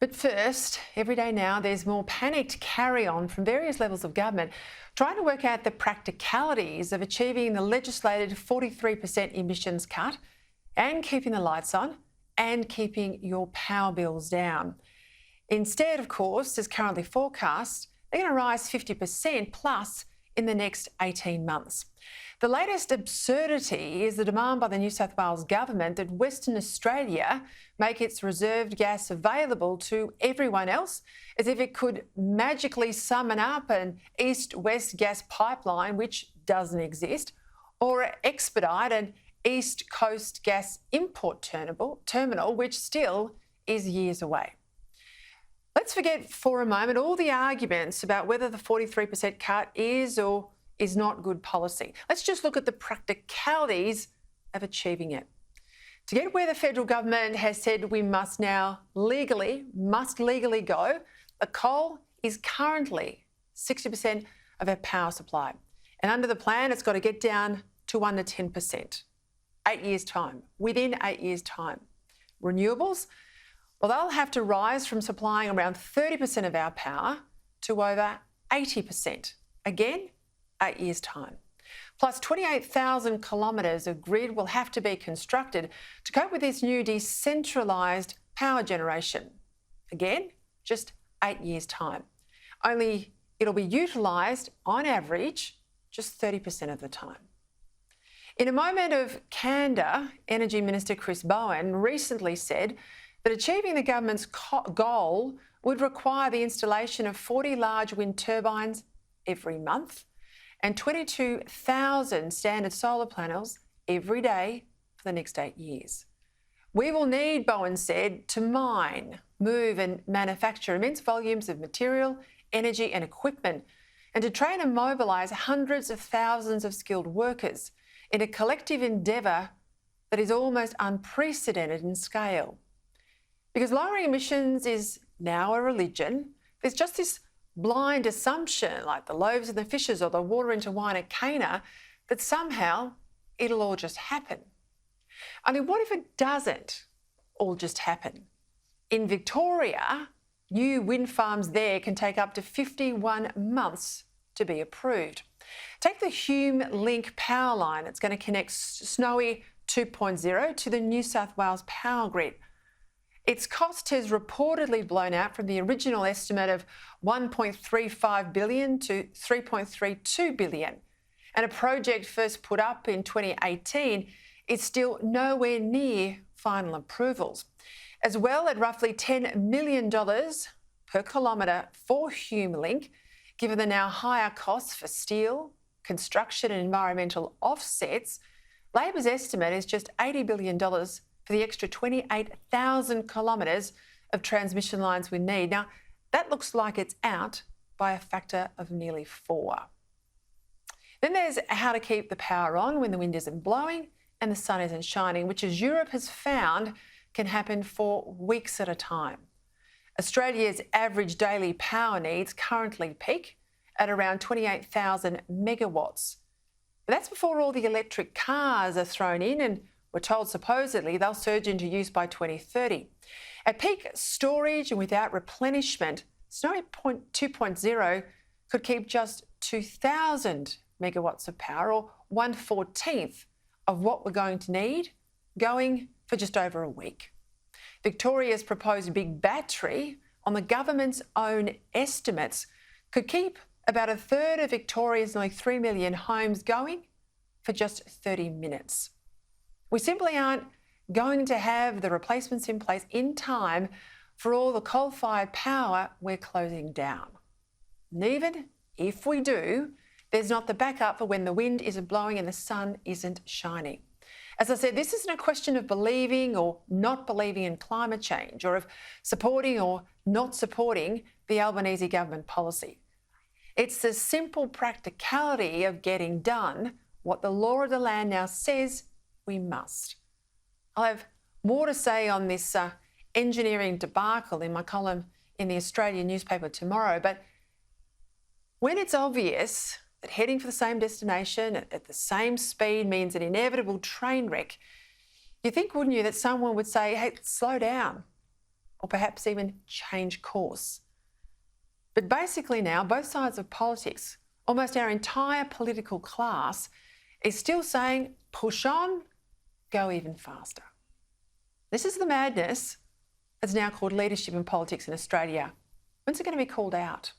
But first, every day now, there's more panicked carry-on from various levels of government trying to work out the practicalities of achieving the legislated 43% emissions cut and keeping the lights on and keeping your power bills down. Instead, of course, as currently forecast, they're going to rise 50% plus in the next 18 months. The latest absurdity is the demand by the New South Wales government that Western Australia make its reserved gas available to everyone else, as if it could magically summon up an east-west gas pipeline, which doesn't exist, or expedite an East Coast gas import terminal, which still is years away. Let's forget for a moment all the arguments about whether the 43% cut is or is not good policy. Let's just look at the practicalities of achieving it. To get where the federal government has said we must legally go, the coal is currently 60% of our power supply. And under the plan, it's got to get down to under 10%. 8 years' time, within 8 years' time. Renewables, well, they'll have to rise from supplying around 30% of our power to over 80%. Again, 8 years' time. Plus 28,000 kilometres of grid will have to be constructed to cope with this new decentralised power generation. Again, just 8 years' time. Only it'll be utilised, on average, just 30% of the time. In a moment of candour, Energy Minister Chris Bowen recently said that achieving the government's goal would require the installation of 40 large wind turbines every month and 22,000 standard solar panels every day for the next 8 years. We will need, Bowen said, to mine, move and manufacture immense volumes of material, energy and equipment, and to train and mobilise hundreds of thousands of skilled workers in a collective endeavour that is almost unprecedented in scale. Because lowering emissions is now a religion, there's just this blind assumption, like the loaves and the fishes or the water into wine at Cana, that somehow it'll all just happen. Only what if it doesn't all just happen? In Victoria, new wind farms there can take up to 51 months to be approved. Take the Hume Link power line. It's going to connect Snowy 2.0 to the New South Wales power grid. Its cost has reportedly blown out from the original estimate of $1.35 billion to $3.32 billion. And a project first put up in 2018 is still nowhere near final approvals. As well, at roughly $10 million per kilometre for Hume Link, given the now higher costs for steel, construction and environmental offsets, Labor's estimate is just $80 billion for the extra 28,000 kilometres of transmission lines we need. Now, that looks like it's out by a factor of nearly 4. Then there's how to keep the power on when the wind isn't blowing and the sun isn't shining, which, as Europe has found, can happen for weeks at a time. Australia's average daily power needs currently peak at around 28,000 megawatts. But that's before all the electric cars are thrown in, and we're told supposedly they'll surge into use by 2030. At peak storage and without replenishment, Snowy 2.0 could keep just 2,000 megawatts of power, or 1/14 of what we're going to need, going for just over a week. Victoria's proposed big battery, on the government's own estimates, could keep about a third of Victoria's nearly 3 million homes going for just 30 minutes. We simply aren't going to have the replacements in place in time for all the coal-fired power we're closing down. And even if we do, there's not the backup for when the wind isn't blowing and the sun isn't shining. As I said, this isn't a question of believing or not believing in climate change, or of supporting or not supporting the Albanese government policy. It's the simple practicality of getting done what the law of the land now says we must. I'll have more to say on this engineering debacle in my column in the Australian newspaper tomorrow, but when it's obvious that heading for the same destination at the same speed means an inevitable train wreck, you think, wouldn't you, that someone would say, hey, slow down. or perhaps even change course. But basically now, both sides of politics, almost our entire political class, is still saying, push on, go even faster. This is the madness that's now called leadership in politics in Australia. When's it going to be called out?